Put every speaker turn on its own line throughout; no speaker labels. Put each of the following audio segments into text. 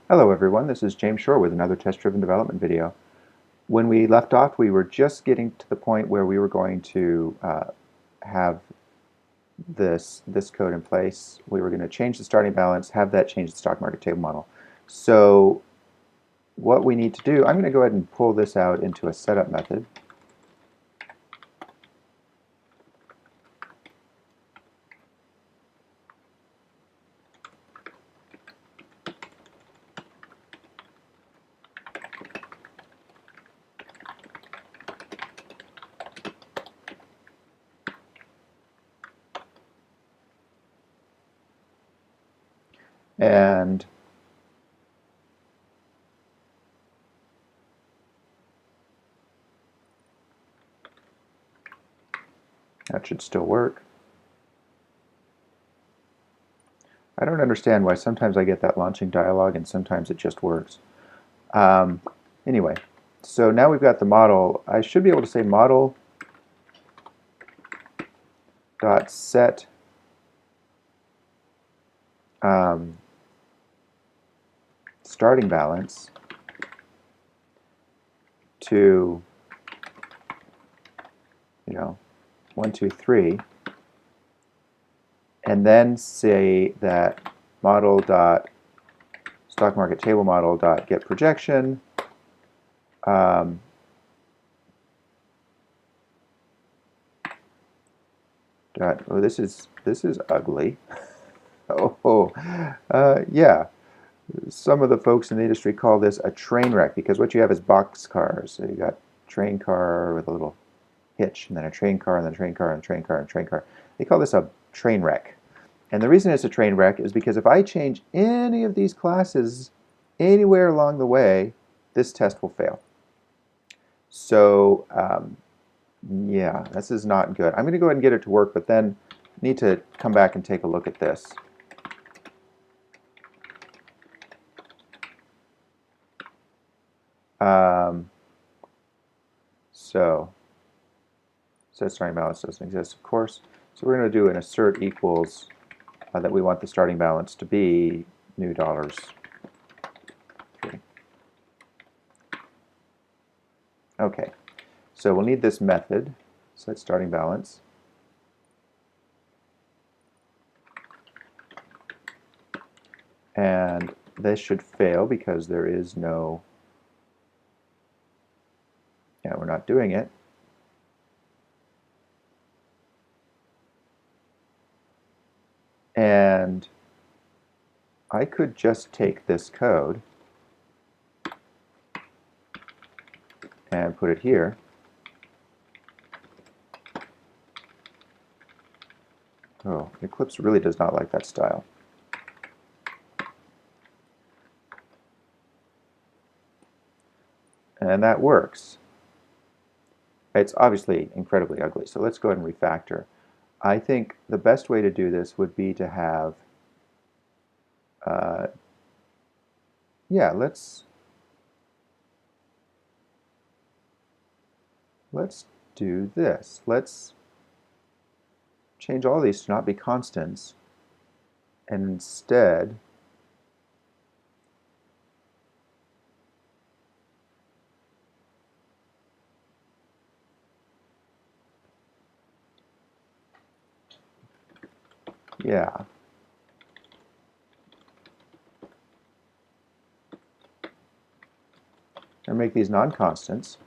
Hello everyone, this is James Shore with another test-driven development video. When we left off, we were just getting to the point where we were going to have this code in place. We were going to change the starting balance, have that change the stock market table model. So what we need to do, I'm going to go ahead and pull this out into a setup method. And that should still work. I don't understand why sometimes I get that launching dialog and sometimes it just works. Anyway, so now we've got the model. I should be able to say model dot set starting balance to 1, 2, 3, and then say that model dot stock market table model dot get projection dot, oh, this is ugly. Yeah, some of the folks in the industry call this a train wreck because what you have is box cars. So you got train car with a little hitch, and then a train car, and then a train car, and a train car, and a train car. They call this a train wreck. And the reason it's a train wreck is because if I change any of these classes anywhere along the way, this test will fail. So yeah, this is not good. I'm going to go ahead and get it to work, but then need to come back and take a look at this. So set starting balance doesn't exist, of course. So we're going to do an assert equals that we want the starting balance to be new dollars. Okay, so we'll need this method, set starting balance. And this should fail because there is no, yeah, we're not doing it. And I could just take this code and put it here. Oh, Eclipse really does not like that style. And that works. It's obviously incredibly ugly, so let's go ahead and refactor. I think the best way to do this would be to have, yeah, let's do this. Let's change all these to not be constants, and instead yeah. And make these non-constants.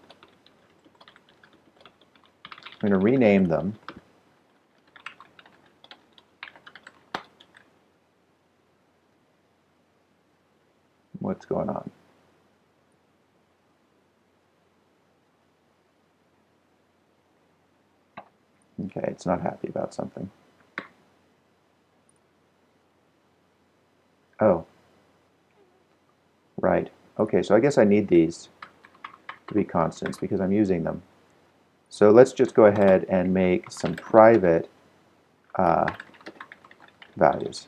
I'm going to rename them. What's going on? Okay, it's not happy about something. Oh, right. Okay, so I guess I need these to be constants because I'm using them. So let's just go ahead and make some private values.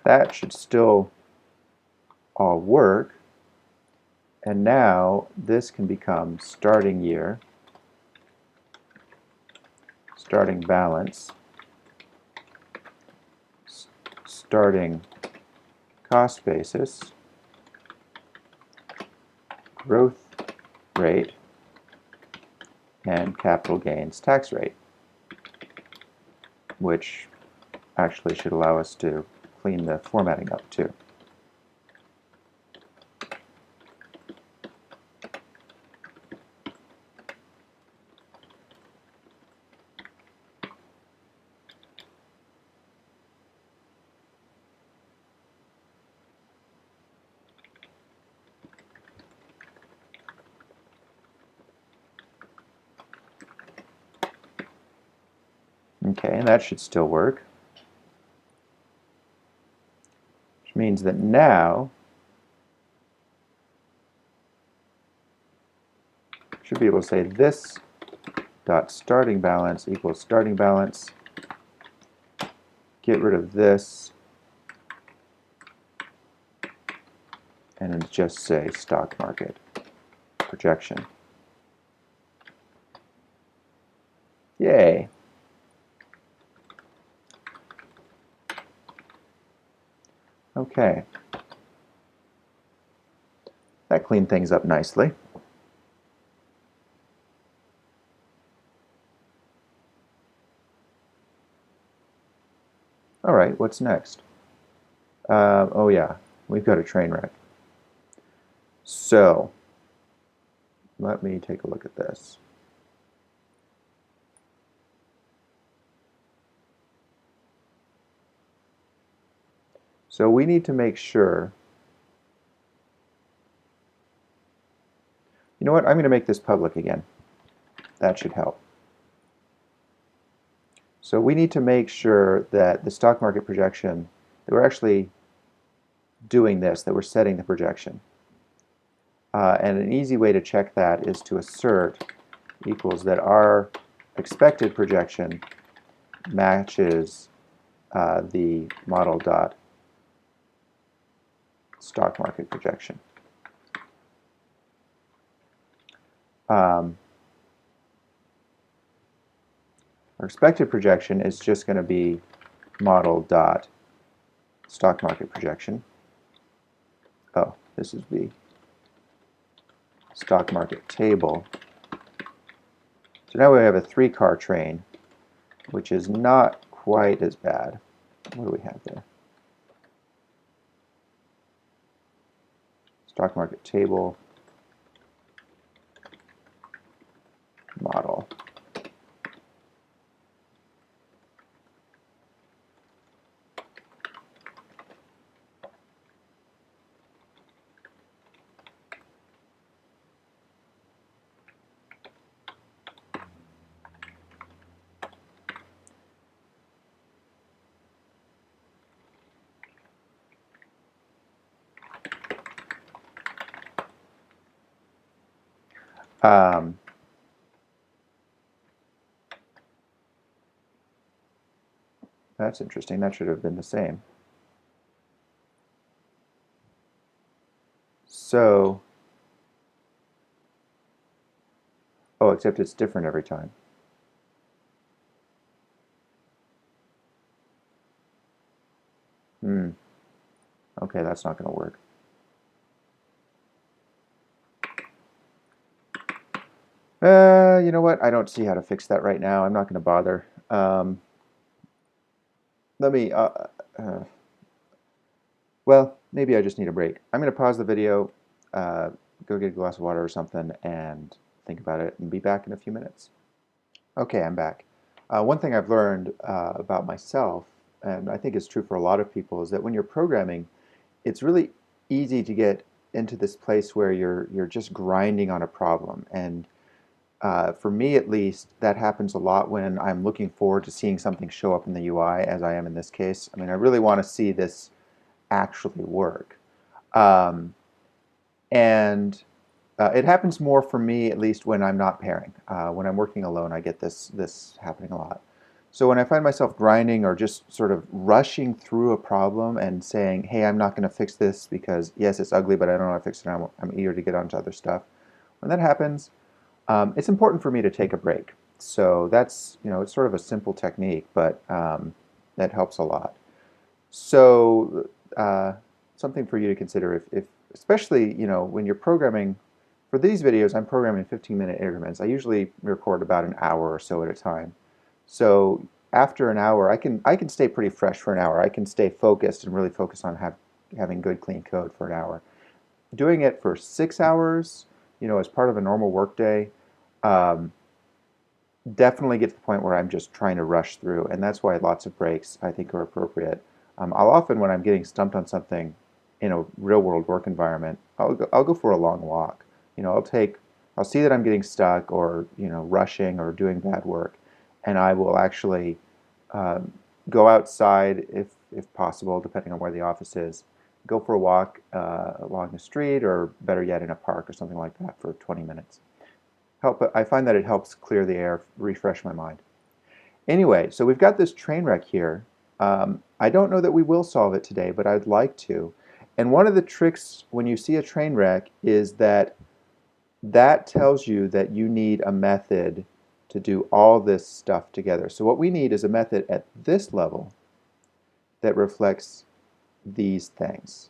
That should still all work. And now this can become starting year, starting balance, starting cost basis, growth rate, and capital gains tax rate, which actually should allow us to clean the formatting up too. Okay, and that should still work. Which means that now should be able to say this dot starting balance equals starting balance. Get rid of this and then just say stock market projection. Yay! Okay. That cleaned things up nicely. All right, what's next? Oh yeah, we've got a train wreck. So, let me take a look at this. So we need to make sure, you know what, I'm going to make this public again. That should help. So we need to make sure that the stock market projection, that we're actually doing this, that we're setting the projection. And an easy way to check that is to assert equals that our expected projection matches the model dot stock market projection. Our expected projection is just going to be model dot stock market projection. Oh, this is the stock market table. So now we have a 3-car train, which is not quite as bad. What do we have there? Stock market table, model. That's interesting. That should have been the same. So, oh, except it's different every time. Okay, that's not going to work. You know what? I don't see how to fix that right now. I'm not going to bother. Let me, well, maybe I just need a break. I'm going to pause the video, go get a glass of water or something, and think about it, and be back in a few minutes. Okay, I'm back. One thing I've learned about myself, and I think it's true for a lot of people, is that when you're programming, it's really easy to get into this place where you're just grinding on a problem. And for me, at least, that happens a lot when I'm looking forward to seeing something show up in the UI, as I am in this case. I mean, I really want to see this actually work. Um, and it happens more for me, at least, when I'm not pairing. When I'm working alone, I get this happening a lot. So when I find myself grinding or just sort of rushing through a problem and saying, hey, I'm not going to fix this because, yes, it's ugly, but I don't know how to fix it. I'm eager to get on to other stuff. When that happens, it's important for me to take a break. So that's, it's sort of a simple technique, but that helps a lot. So something for you to consider if especially, when you're programming, for these videos, I'm programming 15-minute increments. I usually record about an hour or so at a time. So after an hour, I can stay pretty fresh for an hour. I can stay focused and really focus on having good, clean code for an hour. Doing it for 6 hours, as part of a normal workday, um, definitely get to the point where I'm just trying to rush through, and that's why lots of breaks I think are appropriate. I'll often, when I'm getting stumped on something in a real-world work environment, I'll go for a long walk. I'll see that I'm getting stuck or rushing or doing bad work, and I will actually go outside if possible, depending on where the office is. Go for a walk along the street, or better yet, in a park or something like that for 20 minutes. I find that it helps clear the air, refresh my mind. Anyway, so we've got this train wreck here. I don't know that we will solve it today, but I'd like to. And one of the tricks when you see a train wreck is that tells you that you need a method to do all this stuff together. So what we need is a method at this level that reflects these things.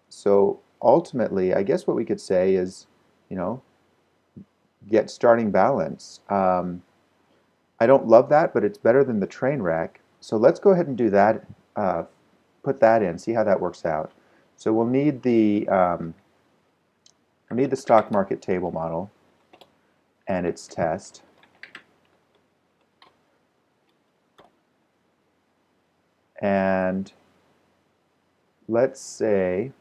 So ultimately, I guess what we could say is, get starting balance. I don't love that, but it's better than the train wreck. So let's go ahead and do that. Put that in, see how that works out. So we'll need the stock market table model and its test. And let's say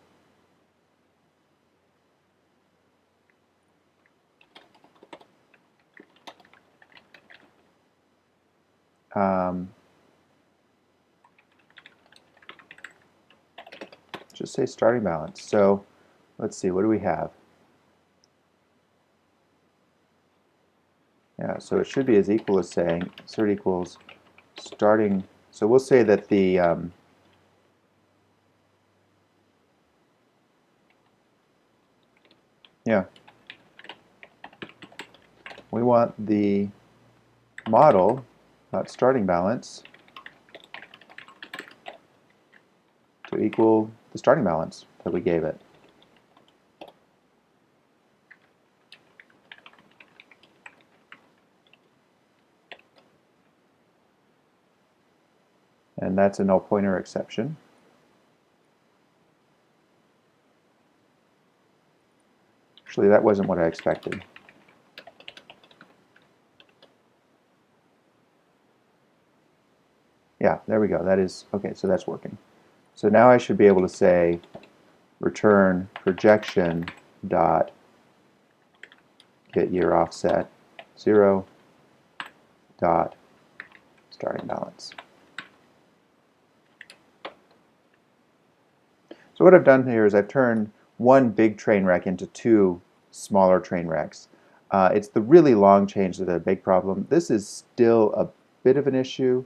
just say starting balance. So let's see, what do we have? Yeah, so it should be as equal as saying assert equals starting. So we'll say that the we want the model, not starting balance, to equal the starting balance that we gave it. And that's a null pointer exception. Actually, that wasn't what I expected. Yeah, there we go. That is, okay, so that's working. So now I should be able to say return projection dot get year offset 0 dot starting balance. So what I've done here is I've turned one big train wreck into two smaller train wrecks. It's the really long change that a big problem. This is still a bit of an issue,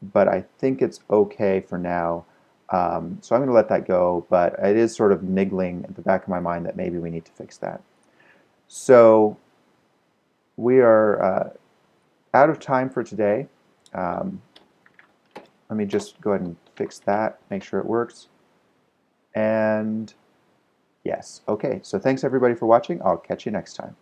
but I think it's okay for now. So I'm going to let that go, but it is sort of niggling at the back of my mind that maybe we need to fix that. So we are out of time for today. Let me just go ahead and fix that, make sure it works. And yes, okay, so thanks everybody for watching. I'll catch you next time.